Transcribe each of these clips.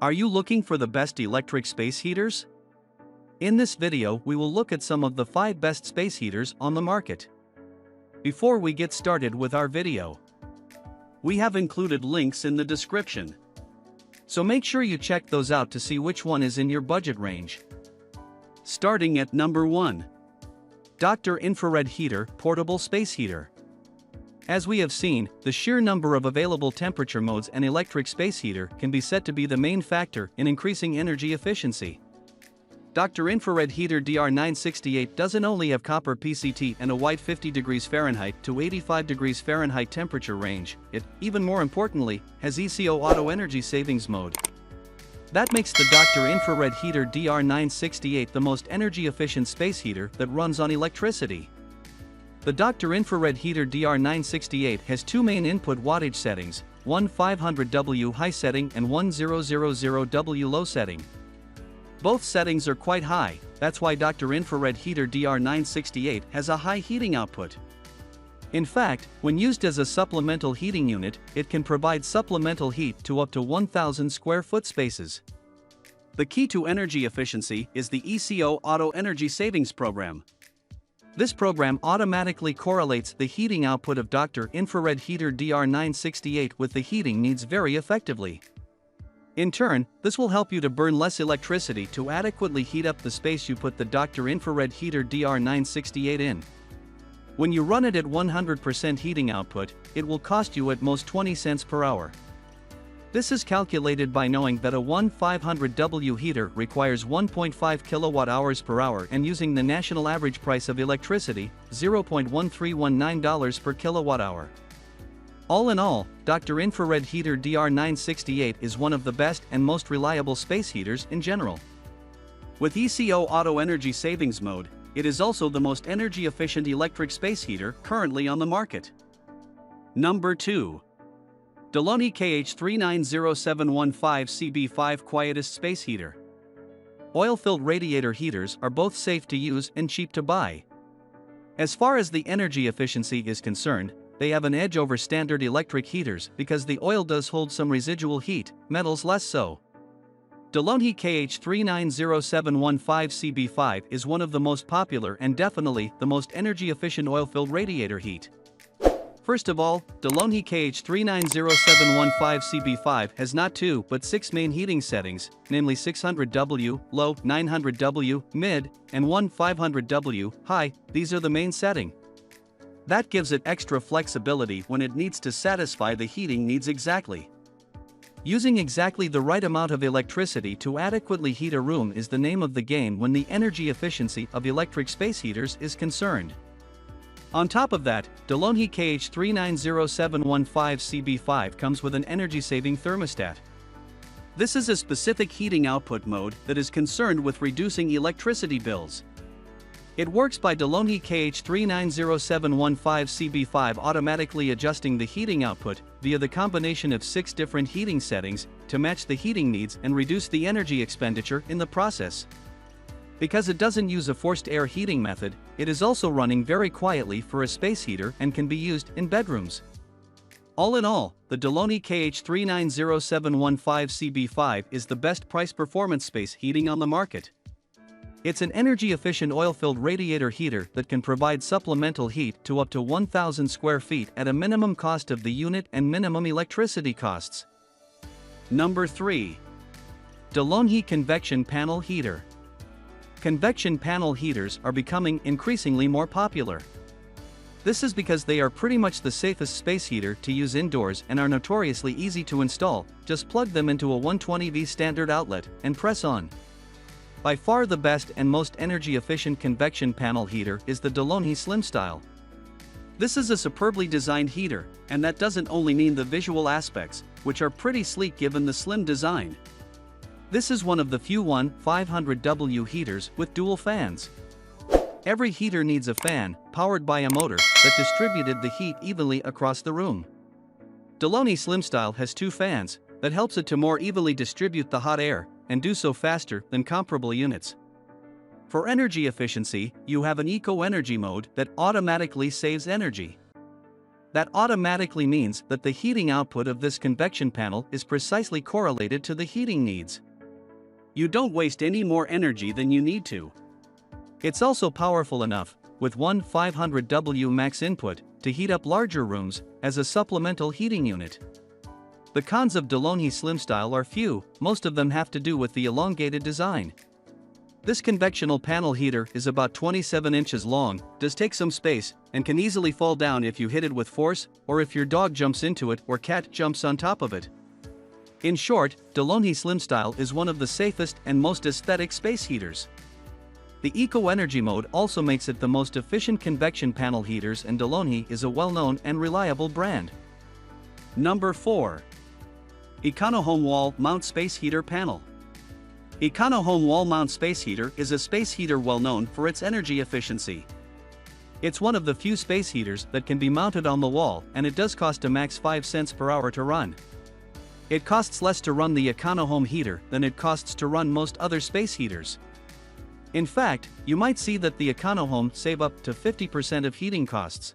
Are you looking for the best electric space heaters? In this video, we will look at some of the 5 best space heaters on the market. Before we get started with our video, we have included links in the description. So make sure you check those out to see which one is in your budget range. Starting at number 1. Dr. Infrared Heater Portable Space Heater. As we have seen, the sheer number of available temperature modes an electric space heater can be said to be the main factor in increasing energy efficiency. Dr. Infrared Heater DR968 doesn't only have copper PCT and a wide 50 degrees Fahrenheit to 85 degrees Fahrenheit temperature range, it, even more importantly, has ECO Auto Energy Savings Mode. That makes the Dr. Infrared Heater DR968 the most energy-efficient space heater that runs on electricity. The Dr. Infrared Heater DR968 has 2 main input wattage settings, one 500W high setting and one 000W low setting. Both settings are quite high, that's why Dr. Infrared Heater DR968 has a high heating output. In fact, when used as a supplemental heating unit, it can provide supplemental heat to up to 1,000 square foot spaces. The key to energy efficiency is the ECO Auto Energy Savings Program. This program automatically correlates the heating output of Dr. Infrared Heater DR968 with the heating needs very effectively. In turn, this will help you to burn less electricity to adequately heat up the space you put the Dr. Infrared Heater DR968 in. When you run it at 100% heating output, it will cost you at most 20 cents per hour. This is calculated by knowing that a 500W heater requires 1.5 kilowatt-hours per hour and using the national average price of electricity, $0.1319 per kilowatt-hour. All in all, Dr. Infrared Heater DR968 is one of the best and most reliable space heaters in general. With ECO Auto Energy Savings Mode, it is also the most energy-efficient electric space heater currently on the market. Number 2. DeLonghi KH390715CB5 Quietest Space Heater. Oil-filled radiator heaters are both safe to use and cheap to buy. As far as the energy efficiency is concerned, they have an edge over standard electric heaters because the oil does hold some residual heat, metals less so. DeLonghi KH390715CB5 is one of the most popular and definitely the most energy-efficient oil-filled radiator heat. First of all, DeLonghi KH390715CB5 has not 2 but 6 main heating settings, namely 600W, low, 900W, mid, and one 500W, high. These are the main setting. That gives it extra flexibility when it needs to satisfy the heating needs exactly. Using exactly the right amount of electricity to adequately heat a room is the name of the game when the energy efficiency of electric space heaters is concerned. On top of that, DeLonghi KH390715CB5 comes with an energy-saving thermostat. This is a specific heating output mode that is concerned with reducing electricity bills. It works by DeLonghi KH390715CB5 automatically adjusting the heating output via the combination of 6 different heating settings to match the heating needs and reduce the energy expenditure in the process. Because it doesn't use a forced air heating method, it is also running very quietly for a space heater and can be used in bedrooms. All in all, the DeLonghi KH390715CB5 is the best price-performance space heating on the market. It's an energy-efficient oil-filled radiator heater that can provide supplemental heat to up to 1,000 square feet at a minimum cost of the unit and minimum electricity costs. Number 3. DeLonghi Convection Panel Heater. Convection panel heaters are becoming increasingly more popular. This is because they are pretty much the safest space heater to use indoors and are notoriously easy to install. Just plug them into a 120V standard outlet and press on. By far the best and most energy-efficient convection panel heater is the DeLonghi Slim Style. This is a superbly designed heater, and that doesn't only mean the visual aspects, which are pretty sleek given the slim design. This is one of the few 500W heaters with dual fans. Every heater needs a fan, powered by a motor, that distributed the heat evenly across the room. DeLonghi Slim Style has 2 fans, that helps it to more evenly distribute the hot air, and do so faster than comparable units. For energy efficiency, you have an Eco Energy mode that automatically saves energy. That automatically means that the heating output of this convection panel is precisely correlated to the heating needs. You don't waste any more energy than you need to. It's also powerful enough, with one 500W max input, to heat up larger rooms as a supplemental heating unit. The cons of DeLonghi Slim Style are few, most of them have to do with the elongated design. This convectional panel heater is about 27 inches long, does take some space, and can easily fall down if you hit it with force, or if your dog jumps into it or cat jumps on top of it. In short, DeLonghi Slim Style is one of the safest and most aesthetic space heaters. The Eco Energy mode also makes it the most efficient convection panel heaters, and DeLonghi is a well-known and reliable brand. Number 4. EconoHome Wall Mount Space Heater Panel. EconoHome Wall Mount Space Heater is a space heater well known for its energy efficiency. It's one of the few space heaters that can be mounted on the wall, and it does cost a max 5 cents per hour to run. It costs less to run the EconoHome heater than it costs to run most other space heaters. In fact, you might see that the EconoHome save up to 50% of heating costs.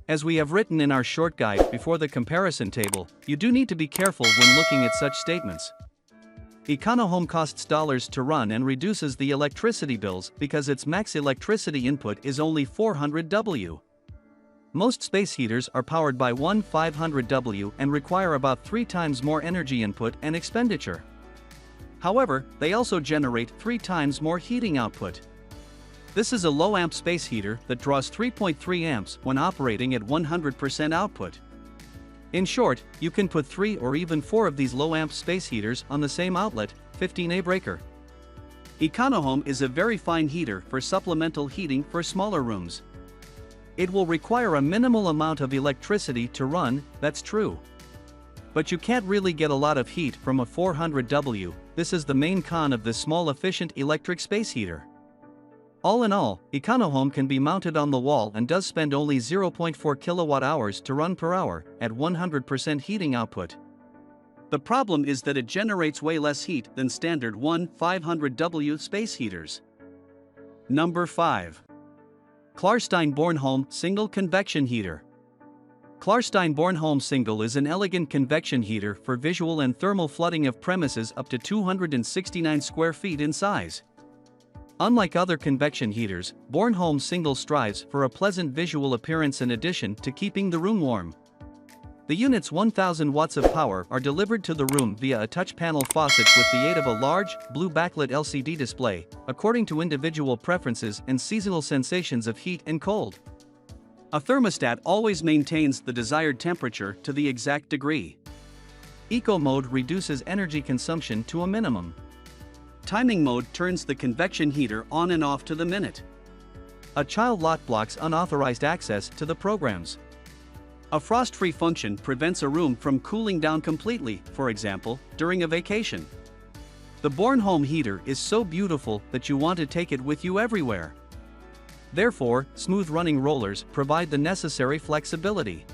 As we have written in our short guide before the comparison table, you do need to be careful when looking at such statements. EconoHome costs dollars to run and reduces the electricity bills because its max electricity input is only 400 W. Most space heaters are powered by one 500 W and require about 3 times more energy input and expenditure. However, they also generate 3 times more heating output. This is a low-amp space heater that draws 3.3 amps when operating at 100% output. In short, you can put 3 or even 4 of these low-amp space heaters on the same outlet, 15A breaker. EconoHome is a very fine heater for supplemental heating for smaller rooms. It will require a minimal amount of electricity to run, that's true. But you can't really get a lot of heat from a 400 W, this is the main con of this small efficient electric space heater. All in all, EconoHome can be mounted on the wall and does spend only 0.4 kilowatt-hours to run per hour at 100% heating output. The problem is that it generates way less heat than standard 500W space heaters. Number 5. Clarstein Bornholm Single Convection Heater. Clarstein Bornholm Single is an elegant convection heater for visual and thermal flooding of premises up to 269 square feet in size. Unlike other convection heaters, Bornholm Single strives for a pleasant visual appearance in addition to keeping the room warm. The unit's 1000 watts of power are delivered to the room via a touch panel faucet with the aid of a large, blue backlit LCD display, according to individual preferences and seasonal sensations of heat and cold. A thermostat always maintains the desired temperature to the exact degree. Eco mode reduces energy consumption to a minimum. Timing mode turns the convection heater on and off to the minute. A child lock blocks unauthorized access to the programs. A frost-free function prevents a room from cooling down completely, for example, during a vacation. The Bornholm heater is so beautiful that you want to take it with you everywhere. Therefore, smooth running rollers provide the necessary flexibility.